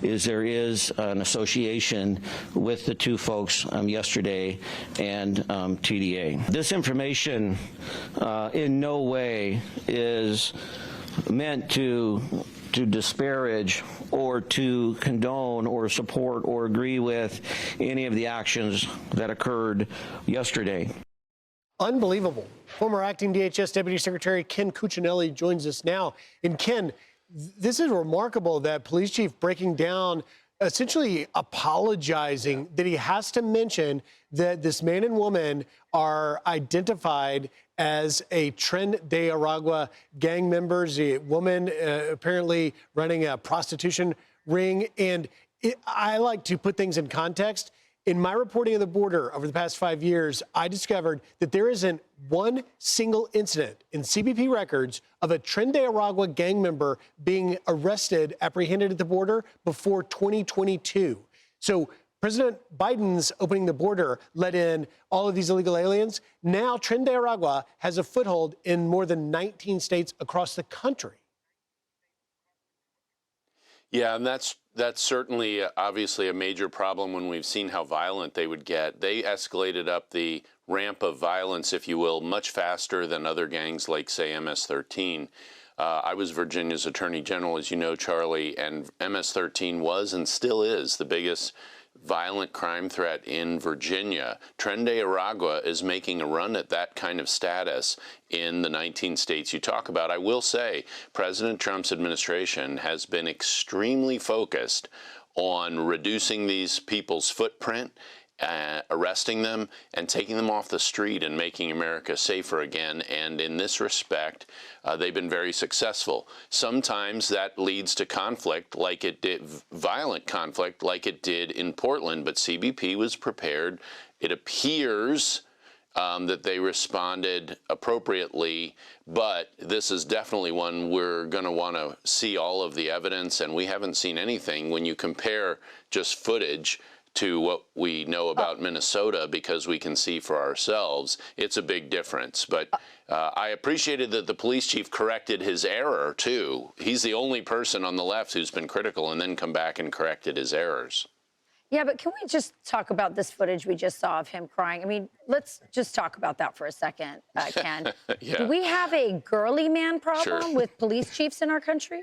is there is an association with the two folks yesterday and TDA. This information in no way is meant to disparage or to condone or support or agree with any of the actions that occurred yesterday. Unbelievable. Former acting DHS Deputy Secretary Ken Cuccinelli joins us now. And Ken, this is remarkable that police chief breaking down, essentially apologizing that he has to mention that this man and woman are identified as a Tren de Aragua gang members, a woman apparently running a prostitution ring. And I like to put things in context. In my reporting of the border over the past 5 years, I discovered that there isn't one single incident in CBP records of a Tren de Aragua gang member being arrested, apprehended at the border before 2022. So President Biden's opening the border let in all of these illegal aliens. Now Tren de Aragua has a foothold in more than 19 states across the country. Yeah, and that's certainly obviously a major problem when we've seen how violent they would get. They escalated up the ramp of violence, if you will, much faster than other gangs like, say, MS-13. I was Virginia's Attorney General, as you know, Charlie, and MS-13 was and still is the biggest violent crime threat in Virginia. Tren de Aragua is making a run at that kind of status in the 19 states you talk about. I will say President Trump's administration has been extremely focused on reducing these people's footprint, arresting them and taking them off the street and making America safer again. And in this respect, they've been very successful. Sometimes that leads to conflict like it did, violent conflict like it did in Portland, but CBP was prepared. It appears that they responded appropriately, but this is definitely one we're going to want to see all of the evidence, and we haven't seen anything when you compare just footage to what we know about Minnesota, because we can see for ourselves. It's a big difference. But I appreciated that the police chief corrected his error, too. He's the only person on the left who's been critical and then come back and corrected his errors. Yeah, but can we just talk about this footage we just saw of him crying? I mean, let's just talk about that for a second, Ken. Yeah. Do we have a girly man problem with police chiefs in our country?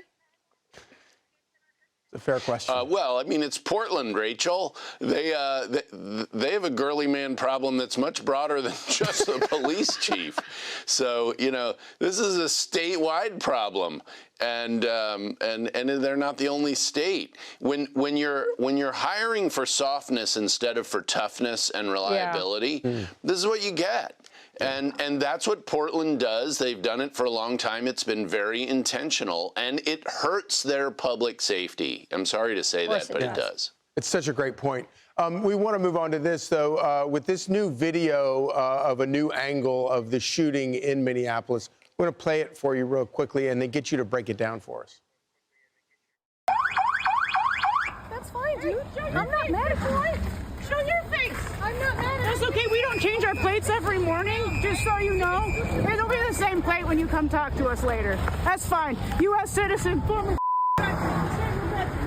A fair question. Well, I mean, it's Portland, Rachel. They have a girly man problem that's much broader than just the police chief. So, you know, this is a statewide problem, and they're not the only state. When you're hiring for softness instead of for toughness and reliability, this is what you get. And that's what Portland does. They've done it for a long time. It's been very intentional, and it hurts their public safety. I'm sorry to say that, but it does. It's such a great point. We want to move on to this, though. With this new video of a new angle of the shooting in Minneapolis, we're going to play it for you real quickly and then get you to break it down for us. That's fine, dude. I'm not mad at you. Show your face. I'm not mad at you. That's okay. We don't change our plates every morning, just so you know. It'll be the same plate when you come talk to us later. That's fine. U.S. citizen, former. You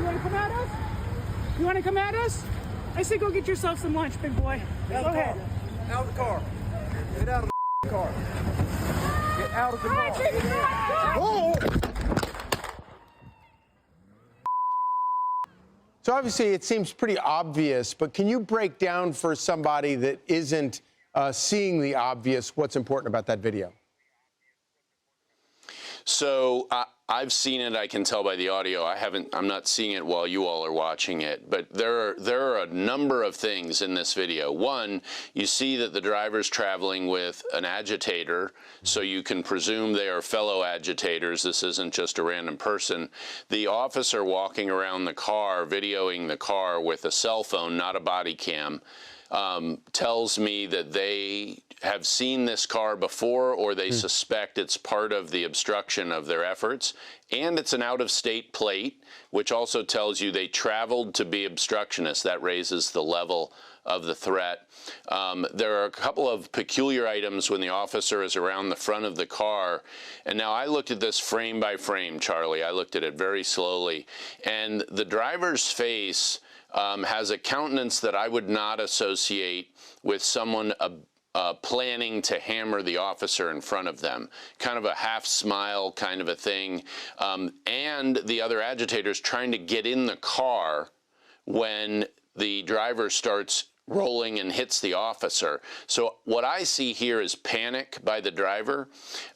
want to come at us? You want to come at us? I say go get yourself some lunch, big boy. Go ahead. Out of the car. Get out of the car. Get out of the car. Whoa! So obviously it seems pretty obvious, but can you break down for somebody that isn't seeing the obvious what's important about that video? So I've seen it. I can tell by the audio. I'm not seeing it while you all are watching it. But there are a number of things in this video. One, you see that the driver's traveling with an agitator, so you can presume they are fellow agitators. This isn't just a random person. The officer walking around the car, videoing the car with a cell phone, not a body cam, tells me that they have seen this car before, or they suspect it's part of the obstruction of their efforts. And it's an out-of-state plate, which also tells you they traveled to be obstructionists. That raises the level of the threat. There are a couple of peculiar items when the officer is around the front of the car. And now I looked at this frame by frame, Charlie. I looked at it very slowly. And the driver's face has a countenance that I would not associate with someone planning to hammer the officer in front of them. Kind of a half smile kind of a thing. And the other agitators trying to get in the car when the driver starts rolling and hits the officer. So what I see here is panic by the driver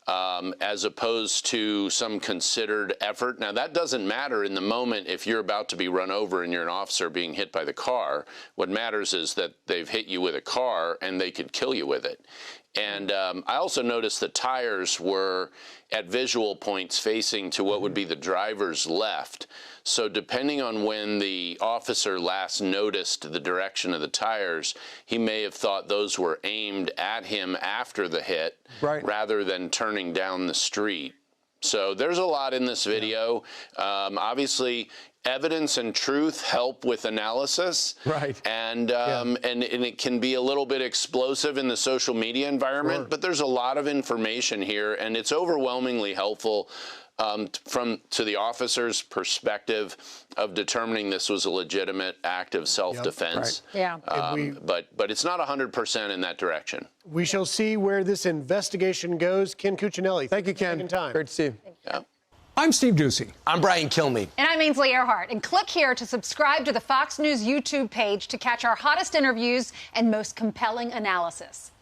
as opposed to some considered effort. Now, that doesn't matter in the moment if you're about to be run over and you're an officer being hit by the car. What matters is that they've hit you with a car and they could kill you with it. And I also noticed the tires were at visual points facing to what would be the driver's left. So depending on when the officer last noticed the direction of the tires, he may have thought those were aimed at him after the hit rather than turning down the street. So there's a lot in this video. Obviously, evidence and truth help with analysis. Right. And it can be a little bit explosive in the social media environment, but there's a lot of information here, and it's overwhelmingly helpful to the officer's perspective of determining this was a legitimate act of self-defense. Yeah. But it's not 100% in that direction. We shall see where this investigation goes. Ken Cuccinelli. Thank you, Ken. Great to see you. Yeah. I'm Steve Ducey. I'm Brian Kilmeade. And I'm Ainsley Earhart. And click here to subscribe to the Fox News YouTube page to catch our hottest interviews and most compelling analysis.